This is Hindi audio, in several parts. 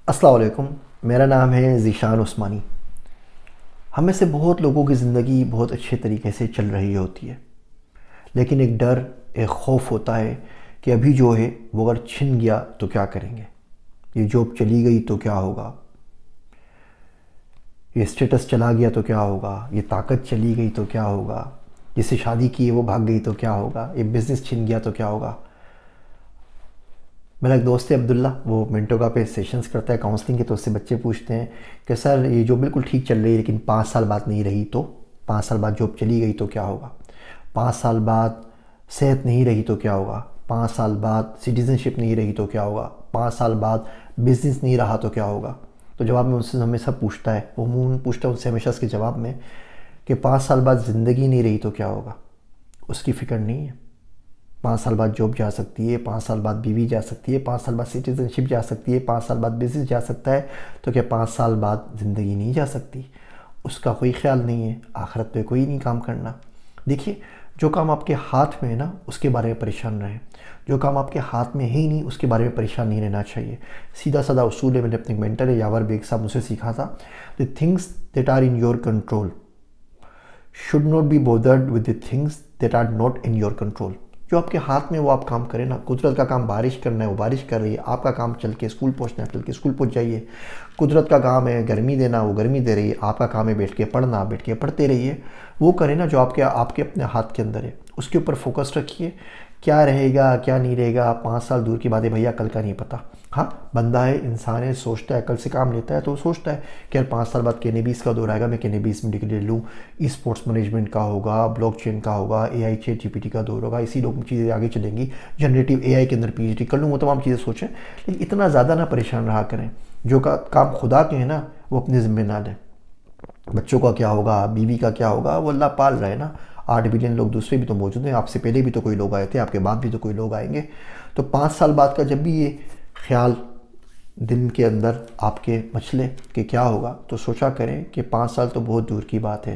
अस्सलाम वालेकुम। मेरा नाम है ज़ीशान उस्मानी। हम में से बहुत लोगों की ज़िंदगी बहुत अच्छे तरीके से चल रही होती है, लेकिन एक डर, एक खौफ होता है कि अभी जो है वो अगर छिन गया तो क्या करेंगे, ये जॉब चली गई तो क्या होगा, ये स्टेटस चला गया तो क्या होगा, ये ताकत चली गई तो क्या होगा, जिससे शादी की है वो भाग गई तो क्या होगा, ये बिज़नेस छिन गया तो क्या होगा। मेरा एक दोस्त है अब्दुल्ला, वो मिंटोगा पे सेशंस करता है काउंसलिंग के, तो उससे बच्चे पूछते हैं कि सर ये जो बिल्कुल ठीक चल रही है लेकिन 5 साल बाद नहीं रही तो, 5 साल बाद जॉब चली गई तो क्या होगा, 5 साल बाद सेहत नहीं रही तो क्या होगा, 5 साल बाद सिटीज़नशिप नहीं रही तो क्या होगा, 5 साल बाद बिज़नेस नहीं रहा तो क्या होगा। तो जवाब में उनसे हमेशा पूछता है, वो मुँह पूछता है उनसे हमेशा उसके जवाब में कि 5 साल बाद ज़िंदगी नहीं रही तो क्या होगा। उसकी फ़िक्र नहीं है। 5 साल बाद जॉब जा सकती है, 5 साल बाद बीवी जा सकती है, 5 साल बाद सिटीजनशिप जा सकती है, 5 साल बाद बिजनेस जा सकता है, तो क्या 5 साल बाद ज़िंदगी नहीं जा सकती। उसका कोई ख्याल नहीं है, आखिरत पे कोई नहीं काम करना। देखिए, जो काम आपके हाथ में है ना उसके बारे में परेशान रहें, जो काम आपके हाथ में है ही नहीं उसके बारे में परेशान नहीं रहना चाहिए। सीधा साधा उसूल है, मैंने अपने मेंटर है यावर बेग साहब मुझसे सीखा था, the things that are in your control should not be bothered with the things that are not in your control. जो आपके हाथ में वो आप काम करें ना। कुदरत का काम बारिश करना है, वो बारिश कर रही है। आपका काम चल के स्कूल पहुंचना है, चल के स्कूल पहुंच जाइए। कुदरत का काम है गर्मी देना, वो गर्मी दे रही है। आपका काम है बैठ के पढ़ना, बैठ के पढ़ते रहिए। वो करें ना जो आपके आपके अपने हाथ के अंदर है, उसके ऊपर फोकस रखिए। क्या रहेगा क्या नहीं रहेगा 5 साल दूर की बात है भैया, कल का नहीं पता। हाँ, बंदा है, इंसान है, सोचता है, कल से काम लेता है तो वो सोचता है कि यार 5 साल बाद केनेबीस का दौर आएगा, मैं केनेबीस में डिग्री ले लूँ, ई स्पोर्ट्स मैनेजमेंट का होगा, ब्लॉकचेन का होगा, AI चैट GPT का दौर होगा, इसी लोग चीज़ें आगे चलेंगी, जनरेटिव AI के अंदर PhD कर लूँ, वो तमाम चीज़ें सोचें। लेकिन इतना ज़्यादा ना परेशान रहा करें। जो काम खुदा के हैं ना वो अपने ज़िम्मे ना लें। बच्चों का क्या होगा, बीवी का क्या होगा, वो अल्लाह पाल रहा है ना। 8 बिलियन लोग दूसरे भी तो मौजूद हैं, आपसे पहले भी तो कोई लोग आए थे, आपके बाद भी तो कोई लोग आएंगे। तो 5 साल बाद का जब भी ये ख्याल दिल के अंदर आपके मचले कि क्या होगा, तो सोचा करें कि 5 साल तो बहुत दूर की बात है।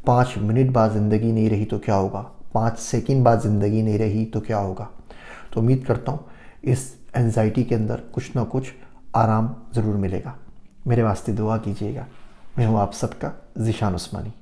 5 मिनट बाद ज़िंदगी नहीं रही तो क्या होगा, 5 सेकंड बाद ज़िंदगी नहीं रही तो क्या होगा। तो उम्मीद करता हूँ इस एंजाइटी के अंदर कुछ ना कुछ आराम ज़रूर मिलेगा। मेरे वास्ते दुआ कीजिएगा। मैं हूँ आप सबका ज़ीशान उस्मानी।